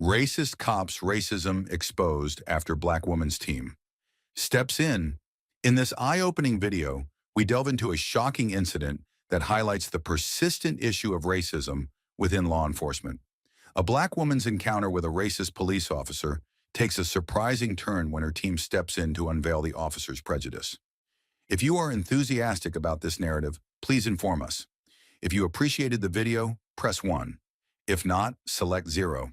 Racist cops racism exposed after black woman's team steps in. In this eye-opening video, we delve into a shocking incident that highlights the persistent issue of racism within law enforcement. A black woman's encounter with a racist police officer takes a surprising turn when her team steps in to unveil the officer's prejudice. If you are enthusiastic about this narrative, please inform us. If you appreciated the video, press 1. If not, select 0.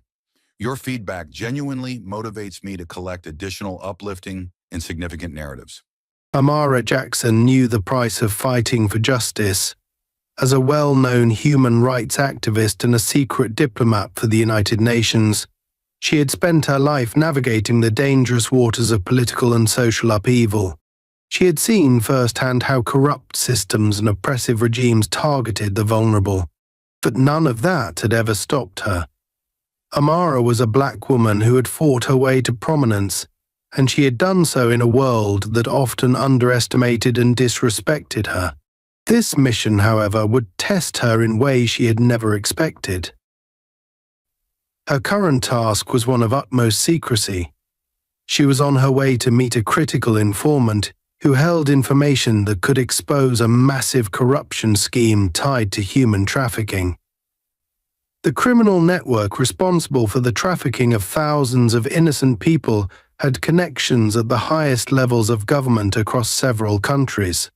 Your feedback genuinely motivates me to collect additional uplifting and significant narratives. Amara Jackson knew the price of fighting for justice. As a well-known human rights activist and a secret diplomat for the United Nations, she had spent her life navigating the dangerous waters of political and social upheaval. She had seen firsthand how corrupt systems and oppressive regimes targeted the vulnerable, but none of that had ever stopped her. Amara was a black woman who had fought her way to prominence, and she had done so in a world that often underestimated and disrespected her. This mission, however, would test her in ways she had never expected. Her current task was one of utmost secrecy. She was on her way to meet a critical informant who held information that could expose a massive corruption scheme tied to human trafficking. The criminal network responsible for the trafficking of thousands of innocent people had connections at the highest levels of government across several countries.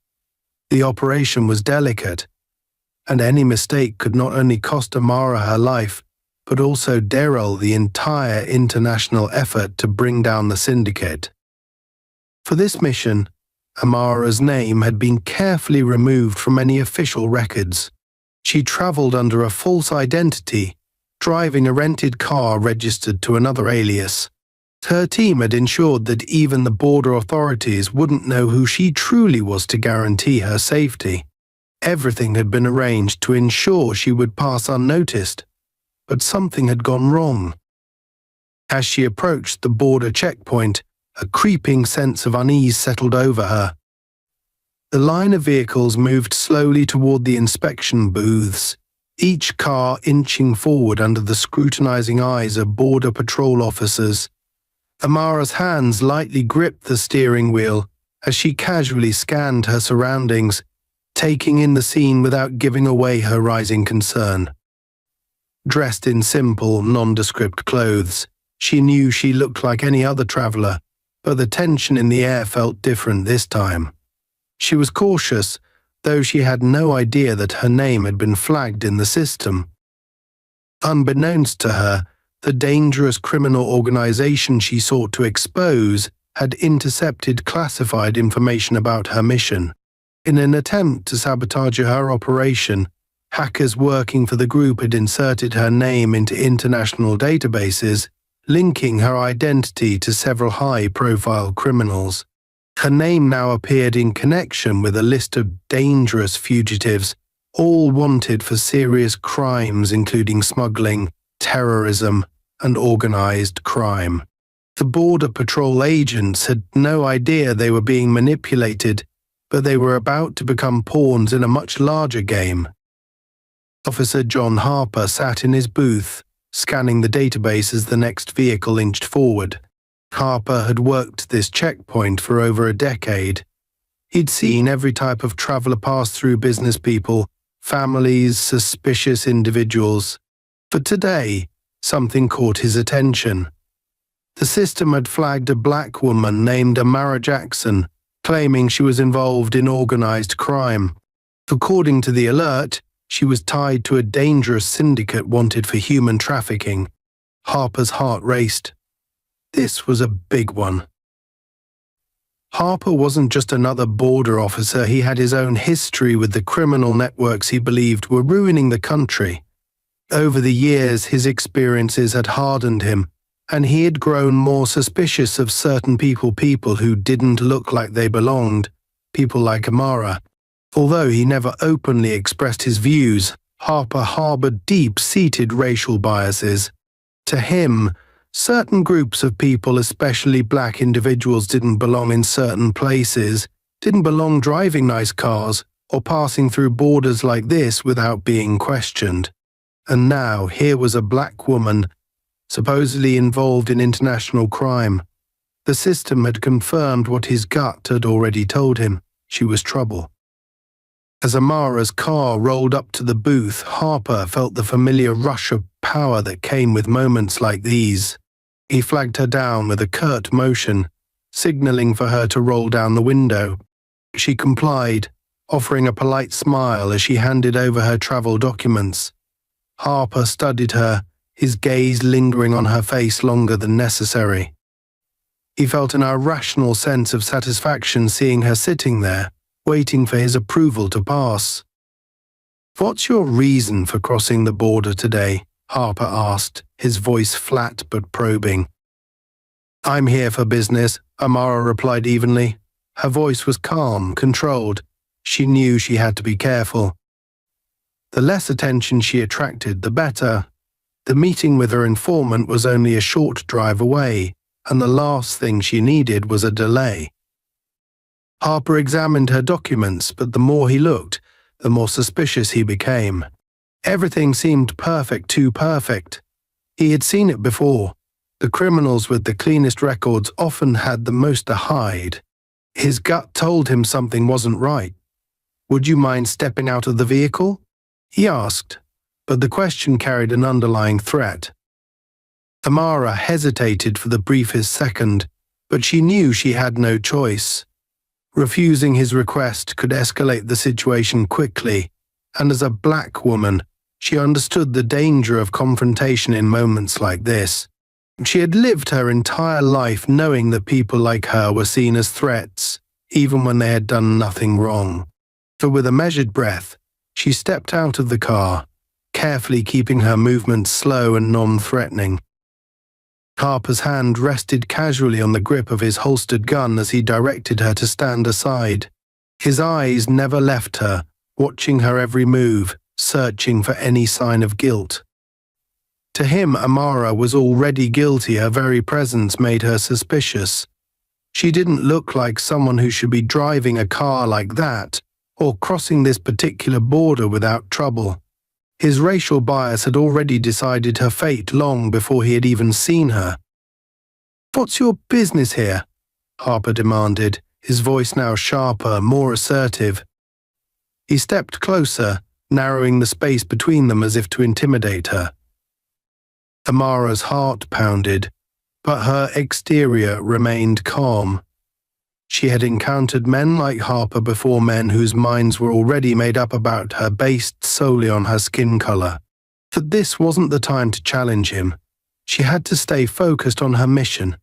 The operation was delicate, and any mistake could not only cost Amara her life, but also derail the entire international effort to bring down the syndicate. For this mission, Amara's name had been carefully removed from any official records. She traveled under a false identity, driving a rented car registered to another alias. Her team had ensured that even the border authorities wouldn't know who she truly was to guarantee her safety. Everything had been arranged to ensure she would pass unnoticed, but something had gone wrong. As she approached the border checkpoint, a creeping sense of unease settled over her. The line of vehicles moved slowly toward the inspection booths, each car inching forward under the scrutinizing eyes of Border Patrol officers. Amara's hands lightly gripped the steering wheel as she casually scanned her surroundings, taking in the scene without giving away her rising concern. Dressed in simple, nondescript clothes, she knew she looked like any other traveler, but the tension in the air felt different this time. She was cautious, though she had no idea that her name had been flagged in the system. Unbeknownst to her, the dangerous criminal organization she sought to expose had intercepted classified information about her mission. In an attempt to sabotage her operation, hackers working for the group had inserted her name into international databases, linking her identity to several high-profile criminals. Her name now appeared in connection with a list of dangerous fugitives, all wanted for serious crimes including smuggling, terrorism, and organized crime. The Border Patrol agents had no idea they were being manipulated, but they were about to become pawns in a much larger game. Officer John Harper sat in his booth, scanning the database as the next vehicle inched forward. Harper had worked this checkpoint for over a decade. He'd seen every type of traveler pass through: business people, families, suspicious individuals. But today, something caught his attention. The system had flagged a black woman named Amara Jackson, claiming she was involved in organized crime. According to the alert, she was tied to a dangerous syndicate wanted for human trafficking. Harper's heart raced. This was a big one. Harper wasn't just another border officer, he had his own history with the criminal networks he believed were ruining the country. Over the years, his experiences had hardened him, and he had grown more suspicious of certain people who didn't look like they belonged, people like Amara. Although he never openly expressed his views, Harper harbored deep-seated racial biases. To him, certain groups of people, especially black individuals, didn't belong in certain places, didn't belong driving nice cars, or passing through borders like this without being questioned. And now here was a black woman, supposedly involved in international crime. The system had confirmed what his gut had already told him. She was trouble. As Amara's car rolled up to the booth, Harper felt the familiar rush of power that came with moments like these. He flagged her down with a curt motion, signaling for her to roll down the window. She complied, offering a polite smile as she handed over her travel documents. Harper studied her, his gaze lingering on her face longer than necessary. He felt an irrational sense of satisfaction seeing her sitting there, waiting for his approval to pass. "What's your reason for crossing the border today?" Harper asked, his voice flat but probing. "I'm here for business," Amara replied evenly. Her voice was calm, controlled. She knew she had to be careful. The less attention she attracted, the better. The meeting with her informant was only a short drive away, and the last thing she needed was a delay. Harper examined her documents, but the more he looked, the more suspicious he became. Everything seemed perfect, too perfect. He had seen it before. The criminals with the cleanest records often had the most to hide. His gut told him something wasn't right. "Would you mind stepping out of the vehicle?" he asked, but the question carried an underlying threat. Amara hesitated for the briefest second, but she knew she had no choice. Refusing his request could escalate the situation quickly, and as a black woman, she understood the danger of confrontation in moments like this. She had lived her entire life knowing that people like her were seen as threats, even when they had done nothing wrong. So with a measured breath, she stepped out of the car, carefully keeping her movements slow and non-threatening. Harper's hand rested casually on the grip of his holstered gun as he directed her to stand aside. His eyes never left her, watching her every move, searching for any sign of guilt. To him, Amara was already guilty. Her very presence made her suspicious. She didn't look like someone who should be driving a car like that, or crossing this particular border without trouble. His racial bias had already decided her fate long before he had even seen her. "What's your business here?" Harper demanded, his voice now sharper, more assertive. He stepped closer, narrowing the space between them as if to intimidate her. Amara's heart pounded, but her exterior remained calm. She had encountered men like Harper before, men whose minds were already made up about her based solely on her skin color. But this wasn't the time to challenge him. She had to stay focused on her mission.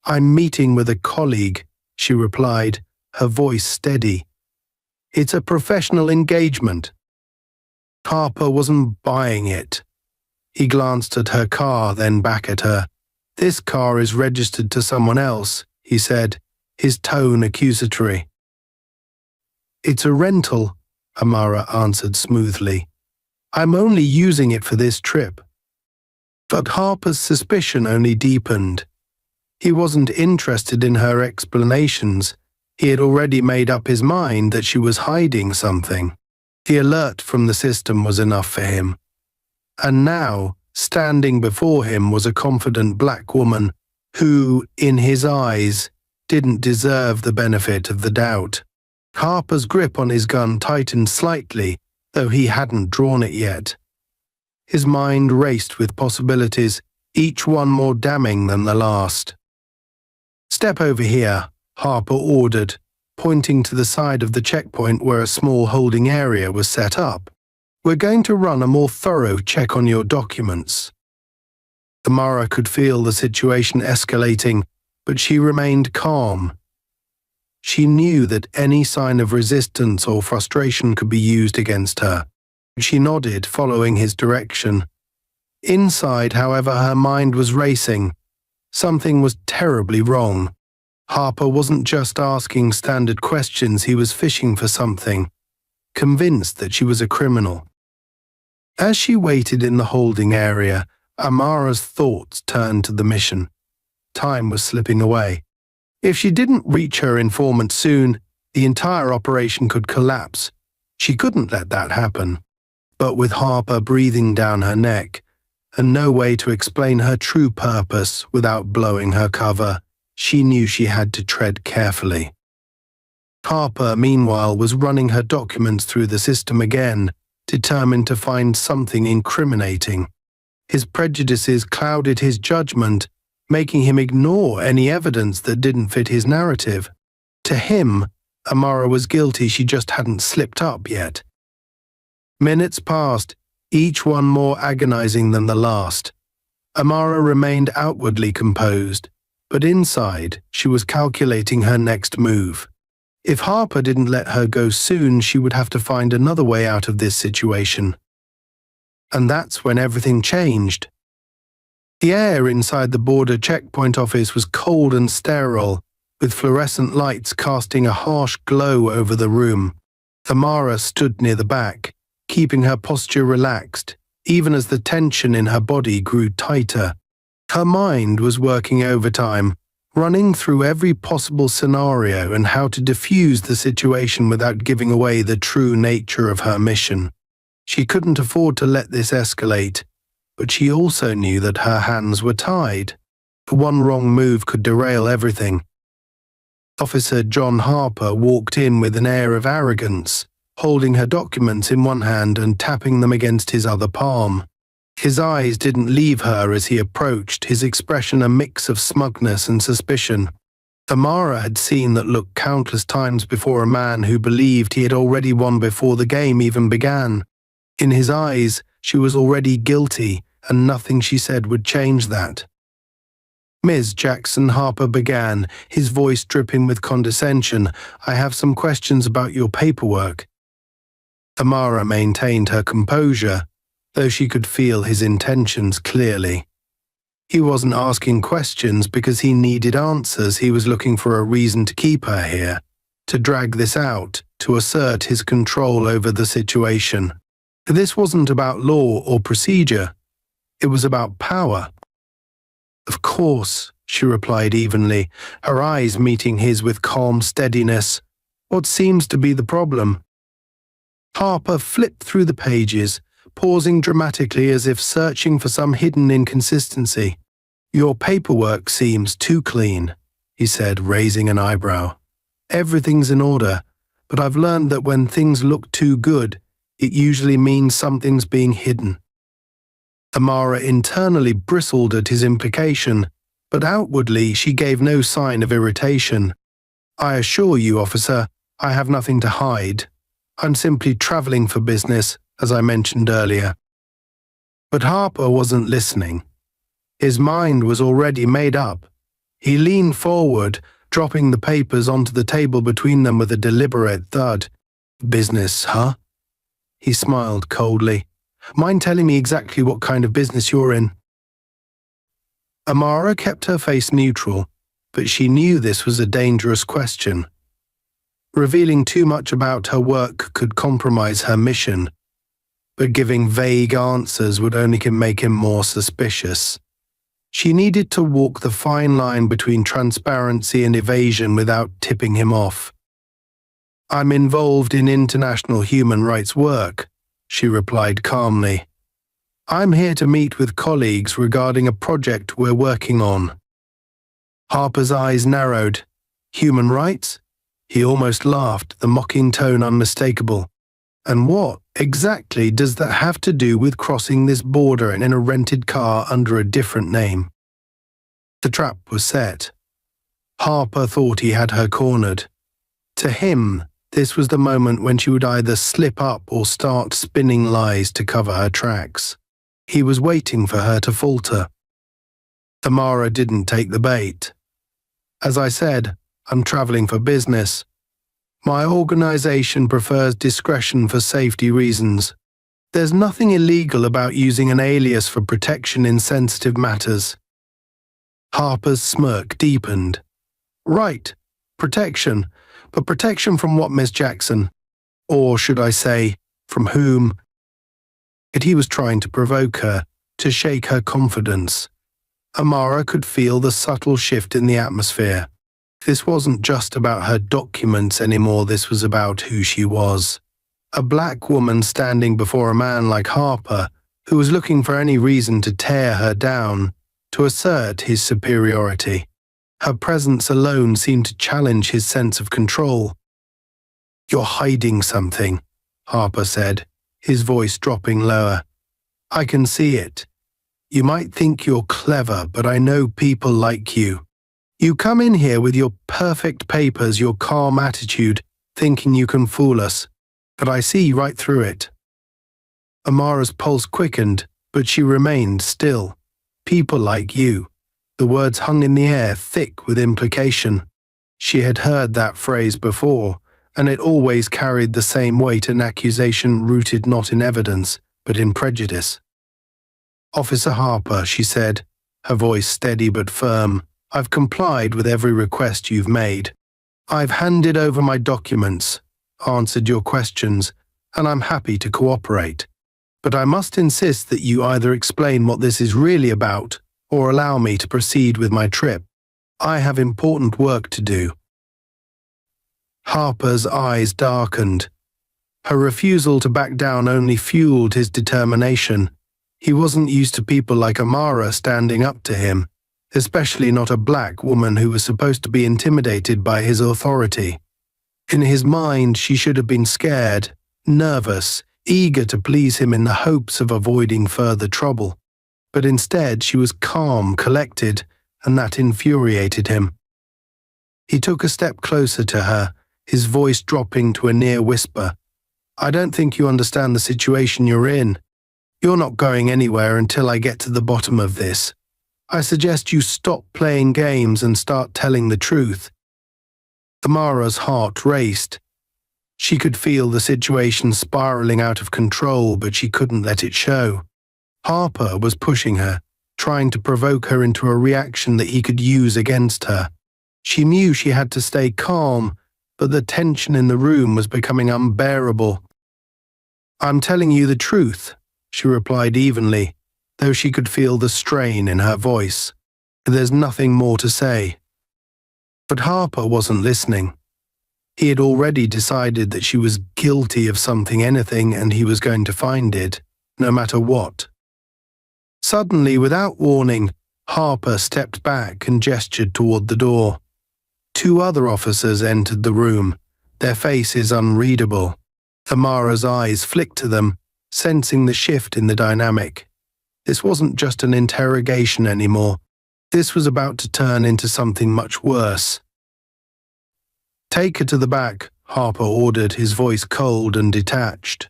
"I'm meeting with a colleague," she replied, her voice steady. "It's a professional engagement." Harper wasn't buying it. He glanced at her car, then back at her. "This car is registered to someone else," he said, his tone accusatory. "It's a rental," Amara answered smoothly. "I'm only using it for this trip." But Harper's suspicion only deepened. He wasn't interested in her explanations. He had already made up his mind that she was hiding something. The alert from the system was enough for him. And now, standing before him was a confident black woman who, in his eyes, didn't deserve the benefit of the doubt. Harper's grip on his gun tightened slightly, though he hadn't drawn it yet. His mind raced with possibilities, each one more damning than the last. "Step over here," Harper ordered, pointing to the side of the checkpoint where a small holding area was set up. "We're going to run a more thorough check on your documents." Amara could feel the situation escalating, but she remained calm. She knew that any sign of resistance or frustration could be used against her. She nodded, following his direction. Inside, however, her mind was racing. Something was terribly wrong. Harper wasn't just asking standard questions, he was fishing for something, convinced that she was a criminal. As she waited in the holding area, Amara's thoughts turned to the mission. Time was slipping away. If she didn't reach her informant soon, the entire operation could collapse. She couldn't let that happen. But with Harper breathing down her neck, and no way to explain her true purpose without blowing her cover. She knew she had to tread carefully. Harper, meanwhile, was running her documents through the system again, determined to find something incriminating. His prejudices clouded his judgment, making him ignore any evidence that didn't fit his narrative. To him, Amara was guilty, she just hadn't slipped up yet. Minutes passed, each one more agonizing than the last. Amara remained outwardly composed, but inside she was calculating her next move. If Harper didn't let her go soon, she would have to find another way out of this situation. And that's when everything changed. The air inside the border checkpoint office was cold and sterile, with fluorescent lights casting a harsh glow over the room. Amara stood near the back, keeping her posture relaxed, even as the tension in her body grew tighter. Her mind was working overtime, running through every possible scenario and how to defuse the situation without giving away the true nature of her mission. She couldn't afford to let this escalate, but she also knew that her hands were tied. One wrong move could derail everything. Officer John Harper walked in with an air of arrogance, holding her documents in one hand and tapping them against his other palm. His eyes didn't leave her as he approached, his expression a mix of smugness and suspicion. Amara had seen that look countless times before, a man who believed he had already won before the game even began. In his eyes, she was already guilty, and nothing she said would change that. "Ms. Jackson," Harper began, his voice dripping with condescension, "I have some questions about your paperwork." Amara maintained her composure, though she could feel his intentions clearly. He wasn't asking questions because he needed answers. He was looking for a reason to keep her here, to drag this out, to assert his control over the situation. This wasn't about law or procedure. It was about power. "Of course," she replied evenly, her eyes meeting his with calm steadiness. "What seems to be the problem?" Harper flipped through the pages, pausing dramatically as if searching for some hidden inconsistency. "Your paperwork seems too clean," he said, raising an eyebrow. "Everything's in order, but I've learned that when things look too good, it usually means something's being hidden." Amara internally bristled at his implication, but outwardly she gave no sign of irritation. "I assure you, officer, I have nothing to hide. I'm simply traveling for business, as I mentioned earlier." But Harper wasn't listening. His mind was already made up. He leaned forward, dropping the papers onto the table between them with a deliberate thud. "Business, huh?" He smiled coldly. "Mind telling me exactly what kind of business you're in?" Amara kept her face neutral, but she knew this was a dangerous question. Revealing too much about her work could compromise her mission, but giving vague answers would only make him more suspicious. She needed to walk the fine line between transparency and evasion without tipping him off. "I'm involved in international human rights work," she replied calmly. "I'm here to meet with colleagues regarding a project we're working on." Harper's eyes narrowed. "Human rights?" He almost laughed, the mocking tone unmistakable. "And what exactly does that have to do with crossing this border in a rented car under a different name?" The trap was set. Harper thought he had her cornered. To him, this was the moment when she would either slip up or start spinning lies to cover her tracks. He was waiting for her to falter. Amara didn't take the bait. "As I said, I'm traveling for business. My organization prefers discretion for safety reasons. There's nothing illegal about using an alias for protection in sensitive matters." Harper's smirk deepened. "Right, protection. But protection from what, Miss Jackson? Or should I say, from whom?" Yet he was trying to provoke her, to shake her confidence. Amara could feel the subtle shift in the atmosphere. This wasn't just about her documents anymore, this was about who she was. A black woman standing before a man like Harper, who was looking for any reason to tear her down, to assert his superiority. Her presence alone seemed to challenge his sense of control. "You're hiding something," Harper said, his voice dropping lower. "I can see it. You might think you're clever, but I know people like you. You come in here with your perfect papers, your calm attitude, thinking you can fool us, but I see right through it." Amara's pulse quickened, but she remained still. "People like you." The words hung in the air, thick with implication. She had heard that phrase before, and it always carried the same weight, an accusation rooted not in evidence, but in prejudice. "Officer Harper," she said, her voice steady but firm, "I've complied with every request you've made. I've handed over my documents, answered your questions, and I'm happy to cooperate. But I must insist that you either explain what this is really about or allow me to proceed with my trip. I have important work to do." Harper's eyes darkened. Her refusal to back down only fueled his determination. He wasn't used to people like Amara standing up to him, especially not a black woman who was supposed to be intimidated by his authority. In his mind, she should have been scared, nervous, eager to please him in the hopes of avoiding further trouble. But instead, she was calm, collected, and that infuriated him. He took a step closer to her, his voice dropping to a near whisper. "I don't think you understand the situation you're in. You're not going anywhere until I get to the bottom of this. I suggest you stop playing games and start telling the truth." Amara's heart raced. She could feel the situation spiraling out of control, but she couldn't let it show. Harper was pushing her, trying to provoke her into a reaction that he could use against her. She knew she had to stay calm, but the tension in the room was becoming unbearable. "I'm telling you the truth," she replied evenly, though she could feel the strain in her voice. "There's nothing more to say." But Harper wasn't listening. He had already decided that she was guilty of something, anything, and he was going to find it, no matter what. Suddenly, without warning, Harper stepped back and gestured toward the door. Two other officers entered the room, their faces unreadable. Amara's eyes flicked to them, sensing the shift in the dynamic. This wasn't just an interrogation anymore. This was about to turn into something much worse. "Take her to the back," Harper ordered, his voice cold and detached.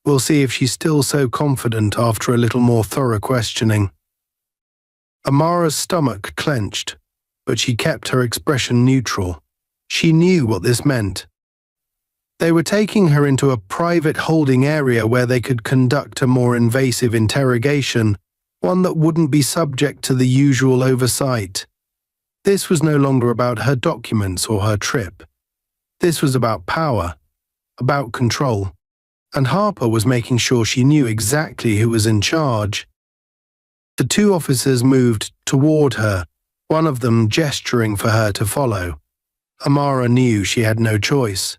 "We'll see if she's still so confident after a little more thorough questioning." Amara's stomach clenched, but she kept her expression neutral. She knew what this meant. They were taking her into a private holding area where they could conduct a more invasive interrogation, one that wouldn't be subject to the usual oversight. This was no longer about her documents or her trip. This was about power, about control, and Harper was making sure she knew exactly who was in charge. The two officers moved toward her, one of them gesturing for her to follow. Amara knew she had no choice.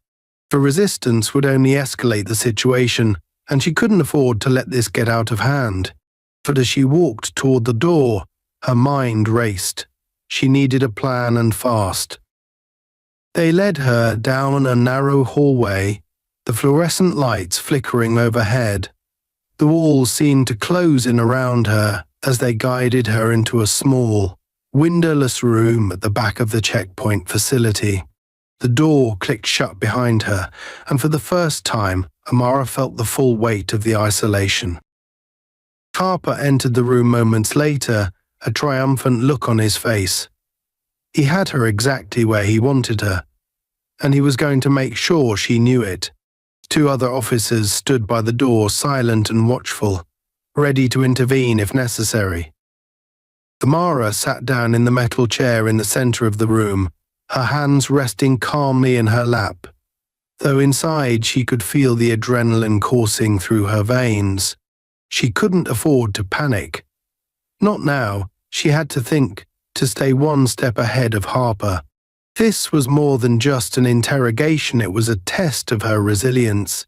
For resistance would only escalate the situation, and she couldn't afford to let this get out of hand. But as she walked toward the door, her mind raced. She needed a plan, and fast. They led her down a narrow hallway, the fluorescent lights flickering overhead. The walls seemed to close in around her as they guided her into a small, windowless room at the back of the checkpoint facility. The door clicked shut behind her, and for the first time, Amara felt the full weight of the isolation. Harper entered the room moments later, a triumphant look on his face. He had her exactly where he wanted her, and he was going to make sure she knew it. Two other officers stood by the door, silent and watchful, ready to intervene if necessary. Amara sat down in the metal chair in the center of the room, her hands resting calmly in her lap, though inside she could feel the adrenaline coursing through her veins. She couldn't afford to panic. Not now. She had to think, to stay one step ahead of Harper. This was more than just an interrogation, it was a test of her resilience,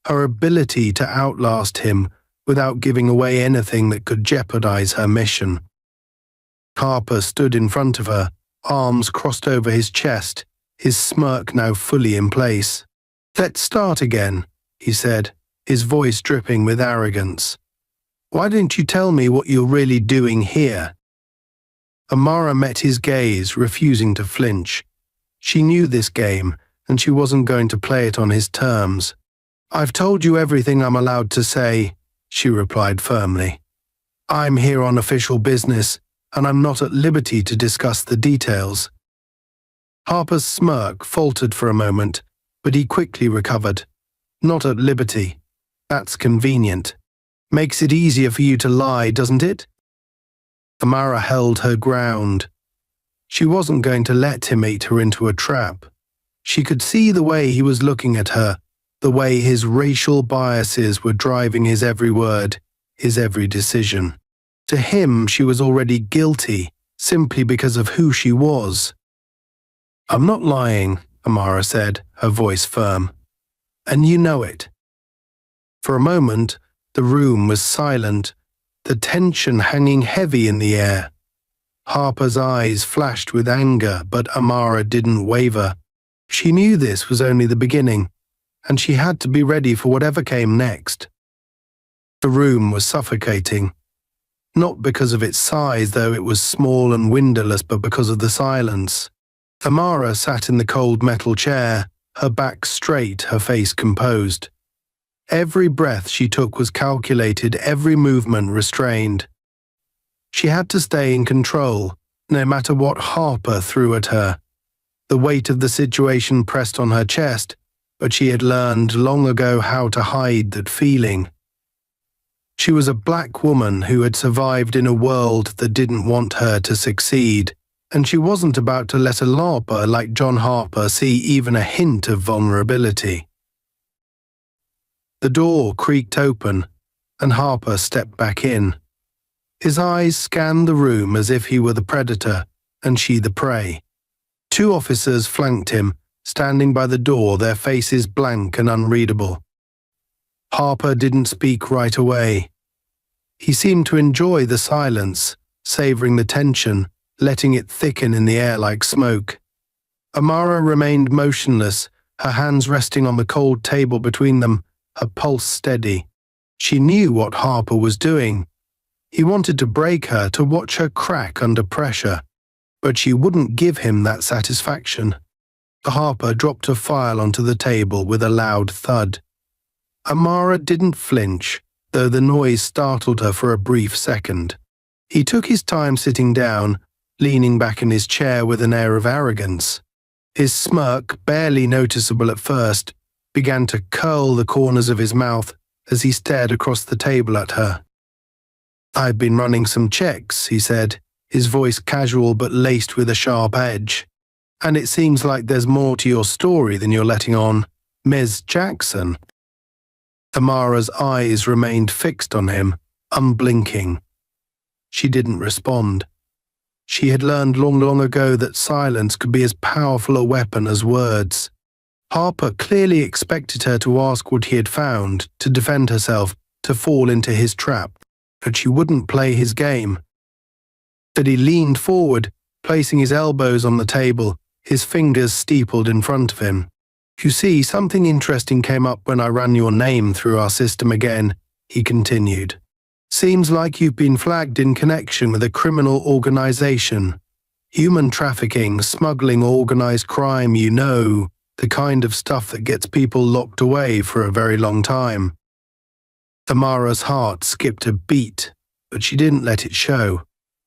her ability to outlast him without giving away anything that could jeopardize her mission. Harper stood in front of her, arms crossed over his chest, his smirk now fully in place. "Let's start again," he said, his voice dripping with arrogance. "Why didn't you tell me what you're really doing here?" Amara met his gaze, refusing to flinch. She knew this game, and she wasn't going to play it on his terms. "I've told you everything I'm allowed to say," she replied firmly. "I'm here on official business, and I'm not at liberty to discuss the details." Harper's smirk faltered for a moment, but he quickly recovered. "Not at liberty. That's convenient. Makes it easier for you to lie, doesn't it?" Amara held her ground. She wasn't going to let him eat her into a trap. She could see the way he was looking at her, the way his racial biases were driving his every word, his every decision. To him, she was already guilty, simply because of who she was. "I'm not lying," Amara said, her voice firm. "And you know it." For a moment, the room was silent, the tension hanging heavy in the air. Harper's eyes flashed with anger, but Amara didn't waver. She knew this was only the beginning, and she had to be ready for whatever came next. The room was suffocating. Not because of its size, though it was small and windowless, but because of the silence. Amara sat in the cold metal chair, her back straight, her face composed. Every breath she took was calculated, every movement restrained. She had to stay in control, no matter what Harper threw at her. The weight of the situation pressed on her chest, but she had learned long ago how to hide that feeling. She was a black woman who had survived in a world that didn't want her to succeed, and she wasn't about to let a LARPer like John Harper see even a hint of vulnerability. The door creaked open, and Harper stepped back in. His eyes scanned the room as if he were the predator, and she the prey. 2 officers flanked him, standing by the door, their faces blank and unreadable. Harper didn't speak right away. He seemed to enjoy the silence, savoring the tension, letting it thicken in the air like smoke. Amara remained motionless, her hands resting on the cold table between them, her pulse steady. She knew what Harper was doing. He wanted to break her, to watch her crack under pressure, but she wouldn't give him that satisfaction. Harper dropped a file onto the table with a loud thud. Amara didn't flinch, though the noise startled her for a brief second. He took his time sitting down, leaning back in his chair with an air of arrogance. His smirk, barely noticeable at first, began to curl the corners of his mouth as he stared across the table at her. "I've been running some checks," he said, his voice casual but laced with a sharp edge. "And it seems like there's more to your story than you're letting on. Ms. Jackson." Amara's eyes remained fixed on him, unblinking. She didn't respond. She had learned long ago that silence could be as powerful a weapon as words. Harper clearly expected her to ask what he had found, to defend herself, to fall into his trap, but she wouldn't play his game. That he leaned forward, placing his elbows on the table, his fingers steepled in front of him. "You see, something interesting came up when I ran your name through our system again," he continued. "Seems like you've been flagged in connection with a criminal organization. Human trafficking, smuggling, organized crime, you know, the kind of stuff that gets people locked away for a very long time." Amara's heart skipped a beat, but she didn't let it show.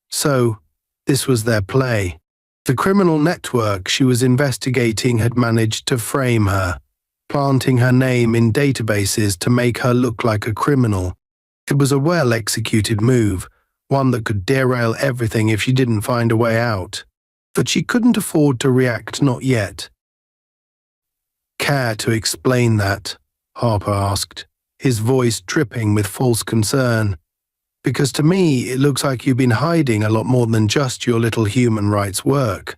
So, this was their play. The criminal network she was investigating had managed to frame her, planting her name in databases to make her look like a criminal. It was a well-executed move, one that could derail everything if she didn't find a way out. But she couldn't afford to react, not yet. "Care to explain that?" Harper asked, his voice dripping with false concern. "Because to me, it looks like you've been hiding a lot more than just your little human rights work."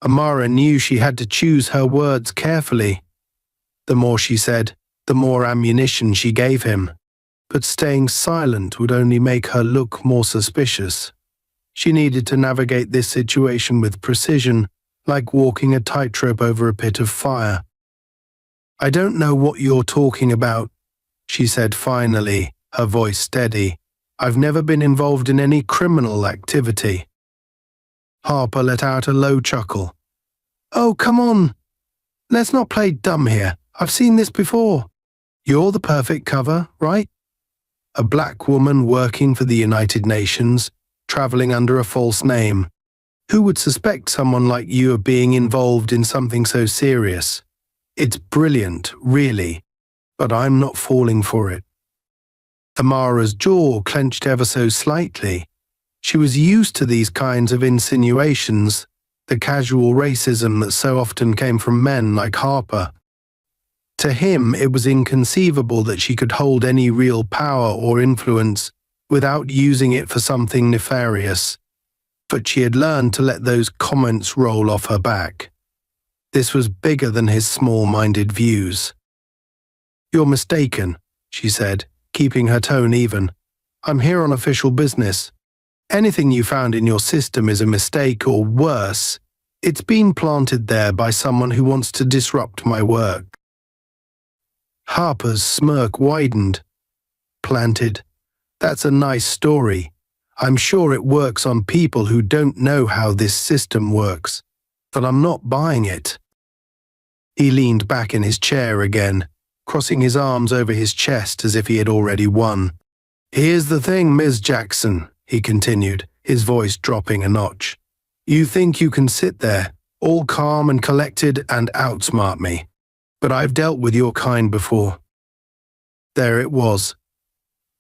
Amara knew she had to choose her words carefully. The more she said, the more ammunition she gave him. but staying silent would only make her look more suspicious. She needed to navigate this situation with precision, like walking a tightrope over a pit of fire. "I don't know what you're talking about," she said finally, her voice steady. "I've never been involved in any criminal activity." Harper let out a low chuckle. "Oh, come on. Let's not play dumb here. I've seen this before. You're the perfect cover, right? A black woman working for the United Nations, traveling under a false name. Who would suspect someone like you of being involved in something so serious? It's brilliant, really, but I'm not falling for it." Tamara's jaw clenched ever so slightly. She was used to these kinds of insinuations, the casual racism that so often came from men like Harper. To him, it was inconceivable that she could hold any real power or influence without using it for something nefarious, but she had learned to let those comments roll off her back. This was bigger than his small-minded views. "You're mistaken," she said, keeping her tone even. "I'm here on official business. Anything you found in your system is a mistake, or worse, it's been planted there by someone who wants to disrupt my work." Harper's smirk widened. "Planted? That's a nice story. I'm sure it works on people who don't know how this system works, but I'm not buying it." He leaned back in his chair again, crossing his arms over his chest as if he had already won. "Here's the thing, Ms. Jackson," he continued, his voice dropping a notch. "You think you can sit there, all calm and collected, and outsmart me. But I've dealt with your kind before." There it was.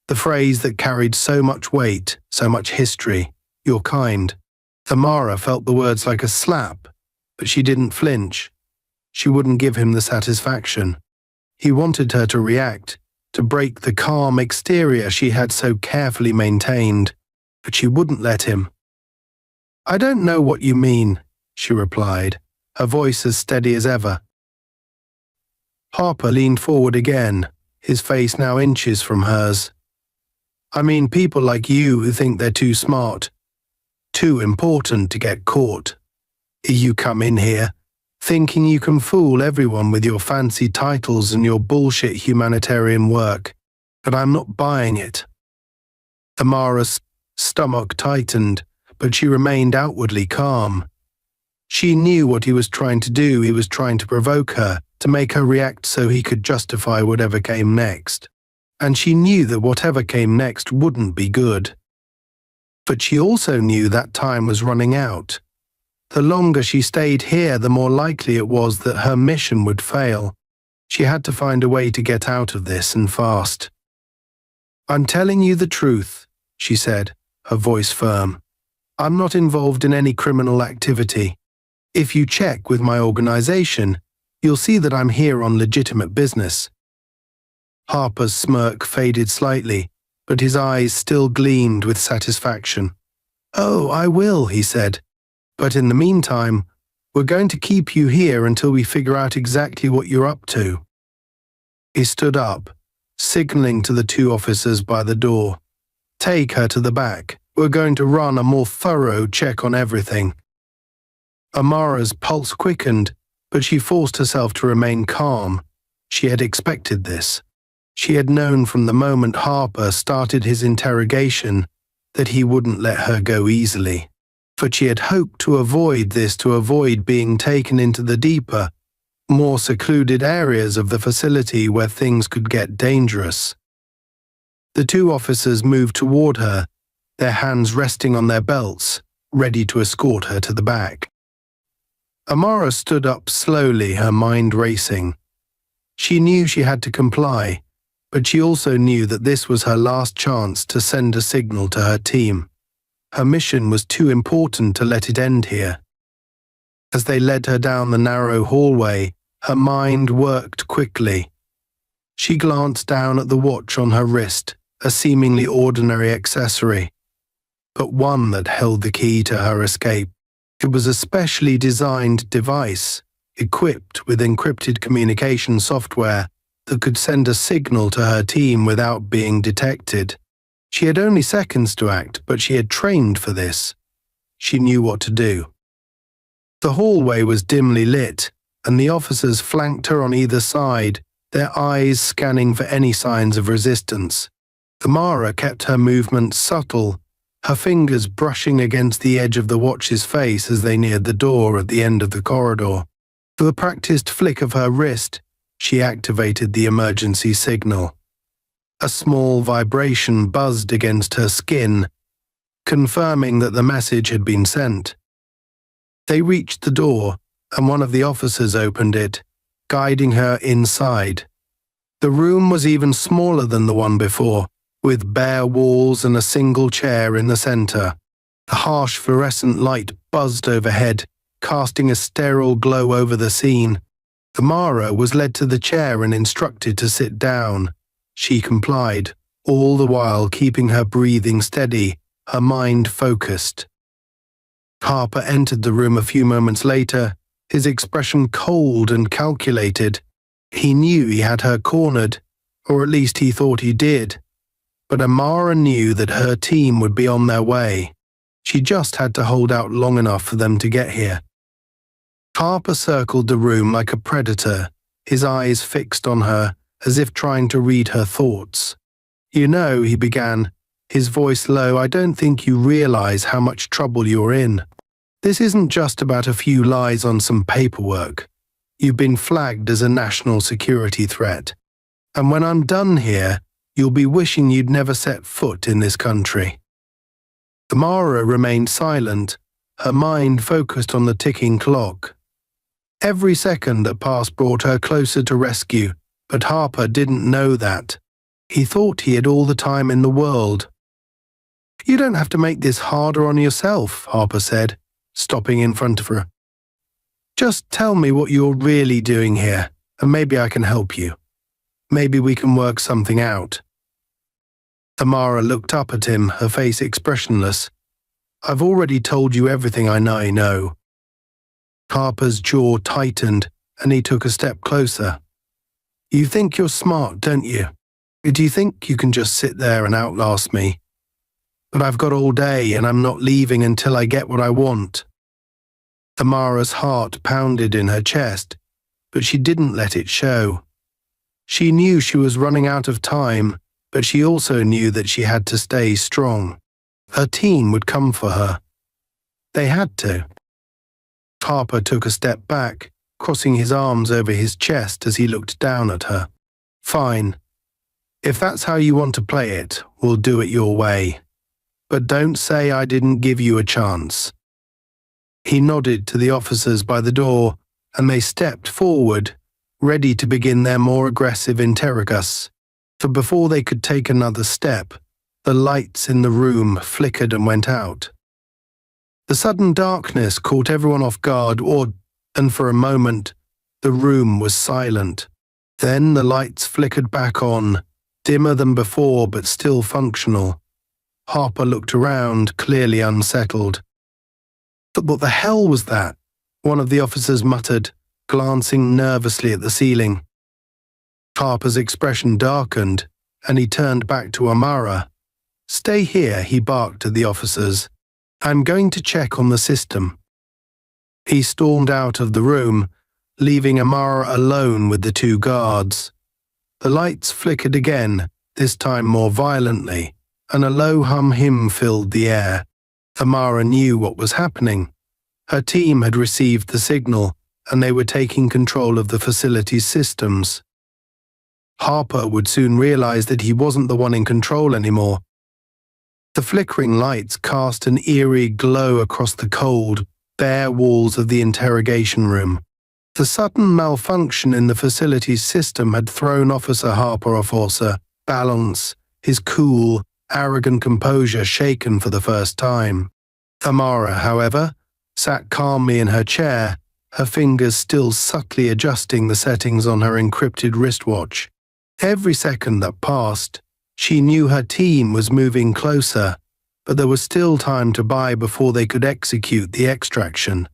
The phrase that carried so much weight, so much history, your kind. Tamara felt the words like a slap, but she didn't flinch. She wouldn't give him the satisfaction. He wanted her to react, to break the calm exterior she had so carefully maintained, but she wouldn't let him. "I don't know what you mean," she replied, her voice as steady as ever. Harper leaned forward again, his face now inches from hers. "I mean people like you who think they're too smart, too important to get caught. You come in here, thinking you can fool everyone with your fancy titles and your bullshit humanitarian work, but I'm not buying it." Tamara's stomach tightened, but she remained outwardly calm. She knew what he was trying to do. He was trying to provoke her, to make her react so he could justify whatever came next. And she knew that whatever came next wouldn't be good. But she also knew that time was running out. The longer she stayed here, the more likely it was that her mission would fail. She had to find a way to get out of this, and fast. "I'm telling you the truth," she said, her voice firm. "I'm not involved in any criminal activity. If you check with my organization, you'll see that I'm here on legitimate business." Harper's smirk faded slightly, but his eyes still gleamed with satisfaction. "Oh, I will," he said. "But in the meantime, we're going to keep you here until we figure out exactly what you're up to." He stood up, signaling to the two officers by the door. "Take her to the back. We're going to run a more thorough check on everything." Amara's pulse quickened, but she forced herself to remain calm. She had expected this. She had known from the moment Harper started his interrogation that he wouldn't let her go easily. But she had hoped to avoid this, to avoid being taken into the deeper, more secluded areas of the facility where things could get dangerous. The two officers moved toward her, their hands resting on their belts, ready to escort her to the back. Amara stood up slowly, her mind racing. She knew she had to comply, but she also knew that this was her last chance to send a signal to her team. Her mission was too important to let it end here. As they led her down the narrow hallway, her mind worked quickly. She glanced down at the watch on her wrist, a seemingly ordinary accessory, but one that held the key to her escape. It was a specially designed device, equipped with encrypted communication software that could send a signal to her team without being detected. She had only seconds to act, but she had trained for this. She knew what to do. The hallway was dimly lit, and the officers flanked her on either side, their eyes scanning for any signs of resistance. Tamara kept her movements subtle, her fingers brushing against the edge of the watch's face as they neared the door at the end of the corridor. With a practiced flick of her wrist, she activated the emergency signal. A small vibration buzzed against her skin, confirming that the message had been sent. They reached the door, and one of the officers opened it, guiding her inside. The room was even smaller than the one before, with bare walls and a single chair in the center. The harsh fluorescent light buzzed overhead, casting a sterile glow over the scene. Tamara was led to the chair and instructed to sit down. She complied, all the while keeping her breathing steady, her mind focused. Harper entered the room a few moments later, his expression cold and calculated. He knew he had her cornered, or at least he thought he did. But Amara knew that her team would be on their way. She just had to hold out long enough for them to get here. Harper circled the room like a predator, his eyes fixed on her, as if trying to read her thoughts. "You know," he began, his voice low, "I don't think you realize how much trouble you're in. This isn't just about a few lies on some paperwork. You've been flagged as a national security threat. And when I'm done here, you'll be wishing you'd never set foot in this country." Tamara remained silent, her mind focused on the ticking clock. Every second that passed brought her closer to rescue, but Harper didn't know that. He thought he had all the time in the world. "You don't have to make this harder on yourself," Harper said, stopping in front of her. "Just tell me what you're really doing here, and maybe I can help you. Maybe we can work something out." Tamara looked up at him, her face expressionless. "I've already told you everything I know." Harper's jaw tightened, and he took a step closer. "You think you're smart, don't you? Do you think you can just sit there and outlast me? But I've got all day, and I'm not leaving until I get what I want." Tamara's heart pounded in her chest, but she didn't let it show. She knew she was running out of time, but she also knew that she had to stay strong. Her team would come for her. They had to. Harper took a step back, crossing his arms over his chest as he looked down at her. "Fine. If that's how you want to play it, we'll do it your way. But don't say I didn't give you a chance." He nodded to the officers by the door, and they stepped forward, ready to begin their more aggressive interrogus. But before they could take another step, the lights in the room flickered and went out. The sudden darkness caught everyone off guard, and for a moment, the room was silent. Then the lights flickered back on, dimmer than before but still functional. Harper looked around, clearly unsettled. "But what the hell was that?" one of the officers muttered, glancing nervously at the ceiling. Harper's expression darkened, and he turned back to Amara. "Stay here," he barked at the officers. "I'm going to check on the system." He stormed out of the room, leaving Amara alone with the two guards. The lights flickered again, this time more violently, and a low hum filled the air. Amara knew what was happening. Her team had received the signal, and they were taking control of the facility's systems. Harper would soon realize that he wasn't the one in control anymore. The flickering lights cast an eerie glow across the cold, bare walls of the interrogation room. The sudden malfunction in the facility's system had thrown Officer Harper off balance, his cool, arrogant composure shaken for the first time. Amara, however, sat calmly in her chair, her fingers still subtly adjusting the settings on her encrypted wristwatch. Every second that passed, she knew her team was moving closer, but there was still time to buy before they could execute the extraction.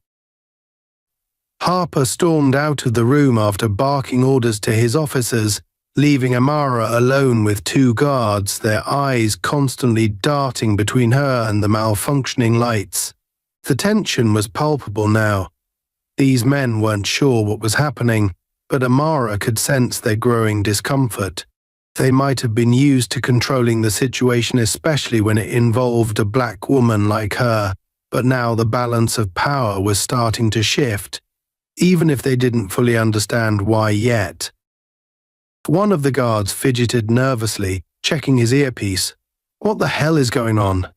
Harper stormed out of the room after barking orders to his officers, leaving Amara alone with two guards, their eyes constantly darting between her and the malfunctioning lights. The tension was palpable now. These men weren't sure what was happening, but Amara could sense their growing discomfort. They might have been used to controlling the situation, especially when it involved a black woman like her, but now the balance of power was starting to shift, even if they didn't fully understand why yet. One of the guards fidgeted nervously, checking his earpiece. "What the hell is going on?"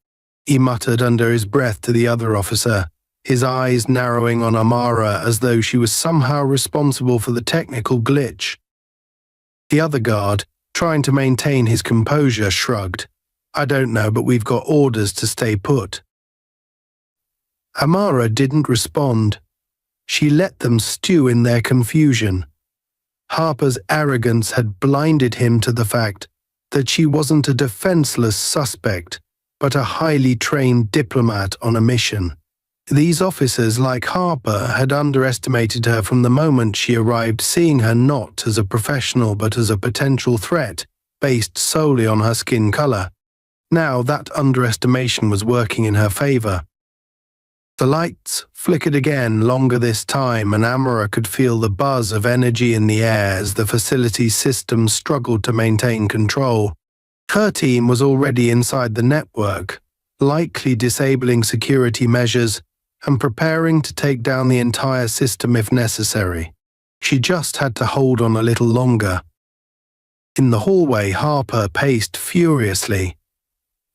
he muttered under his breath to the other officer, his eyes narrowing on Amara as though she was somehow responsible for the technical glitch. The other guard, trying to maintain his composure, shrugged. "I don't know, but we've got orders to stay put." Amara didn't respond. She let them stew in their confusion. Harper's arrogance had blinded him to the fact that she wasn't a defenseless suspect, but a highly trained diplomat on a mission. These officers, like Harper, had underestimated her from the moment she arrived, seeing her not as a professional but as a potential threat, based solely on her skin color. Now that underestimation was working in her favor. The lights flickered again, longer this time, and Amara could feel the buzz of energy in the air as the facility's systems struggled to maintain control. Her team was already inside the network, likely disabling security measures and preparing to take down the entire system if necessary. She just had to hold on a little longer. In the hallway, Harper paced furiously.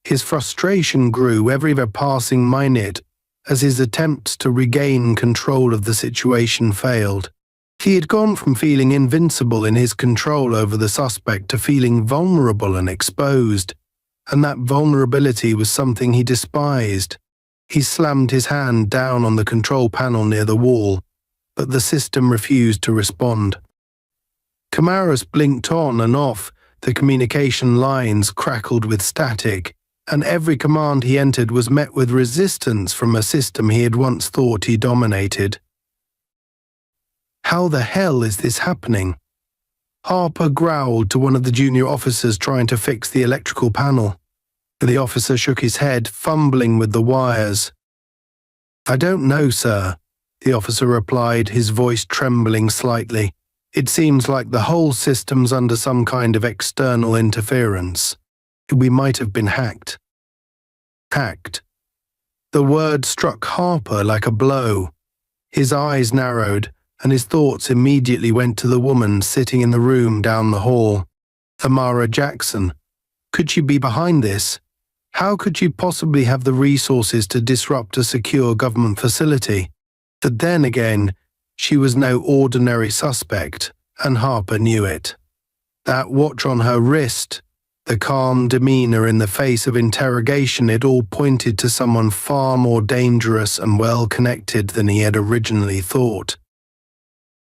His frustration grew every passing minute as his attempts to regain control of the situation failed. He had gone from feeling invincible in his control over the suspect to feeling vulnerable and exposed, and that vulnerability was something he despised. He slammed his hand down on the control panel near the wall, but the system refused to respond. Cameras blinked on and off, the communication lines crackled with static, and every command he entered was met with resistance from a system he had once thought he dominated. How the hell is this happening? Harper growled to one of the junior officers trying to fix the electrical panel. The officer shook his head, fumbling with the wires. "I don't know, sir," the officer replied, his voice trembling slightly. "It seems like the whole system's under some kind of external interference. We might have been hacked." Hacked. The word struck Harper like a blow. His eyes narrowed, and his thoughts immediately went to the woman sitting in the room down the hall. Amara Jackson. Could she be behind this? How could she possibly have the resources to disrupt a secure government facility? But then again, she was no ordinary suspect, and Harper knew it. That watch on her wrist, the calm demeanor in the face of interrogation, it all pointed to someone far more dangerous and well-connected than he had originally thought.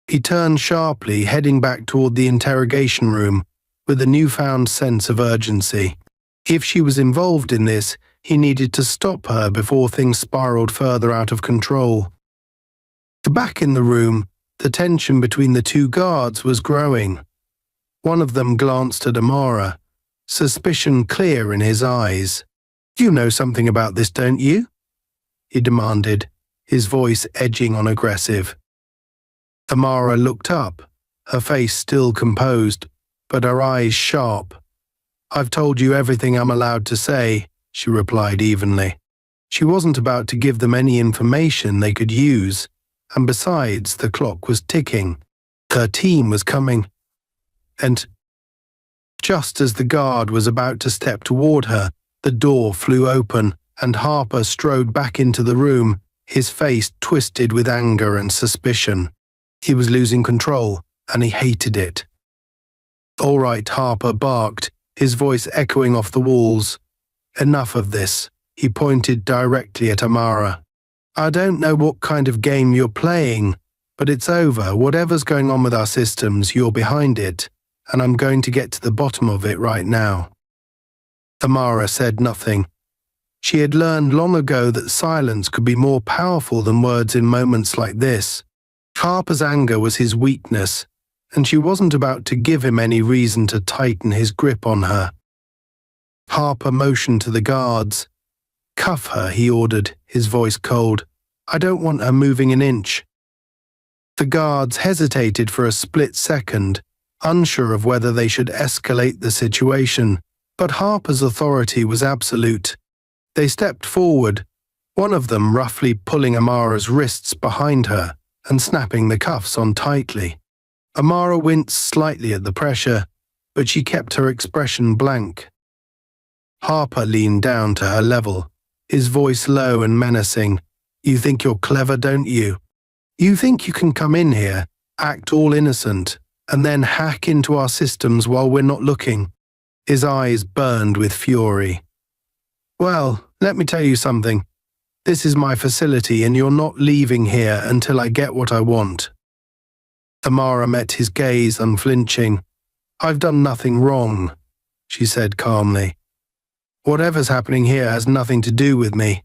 He turned sharply, heading back toward the interrogation room, with a newfound sense of urgency. If she was involved in this, he needed to stop her before things spiraled further out of control. Back in the room, the tension between the two guards was growing. One of them glanced at Amara, suspicion clear in his eyes. "You know something about this, don't you?" he demanded, his voice edging on aggressive. Amara looked up, her face still composed, but her eyes sharp. "I've told you everything I'm allowed to say," she replied evenly. She wasn't about to give them any information they could use, and besides, the clock was ticking. Her team was coming. And just as the guard was about to step toward her, the door flew open, and Harper strode back into the room, his face twisted with anger and suspicion. He was losing control, and he hated it. "All right," Harper barked, his voice echoing off the walls. "Enough of this." He pointed directly at Amara. "I don't know what kind of game you're playing, but it's over. Whatever's going on with our systems, you're behind it, and I'm going to get to the bottom of it right now." Amara said nothing. She had learned long ago that silence could be more powerful than words in moments like this. Harper's anger was his weakness, and she wasn't about to give him any reason to tighten his grip on her. Harper motioned to the guards. "Cuff her," he ordered, his voice cold. "I don't want her moving an inch." The guards hesitated for a split second, unsure of whether they should escalate the situation, but Harper's authority was absolute. They stepped forward, one of them roughly pulling Amara's wrists behind her and snapping the cuffs on tightly. Amara winced slightly at the pressure, but she kept her expression blank. Harper leaned down to her level, his voice low and menacing. "You think you're clever, don't you? You think you can come in here, act all innocent, and then hack into our systems while we're not looking?" His eyes burned with fury. "Well, let me tell you something. This is my facility and you're not leaving here until I get what I want." Amara met his gaze unflinching. "I've done nothing wrong," she said calmly. "Whatever's happening here has nothing to do with me."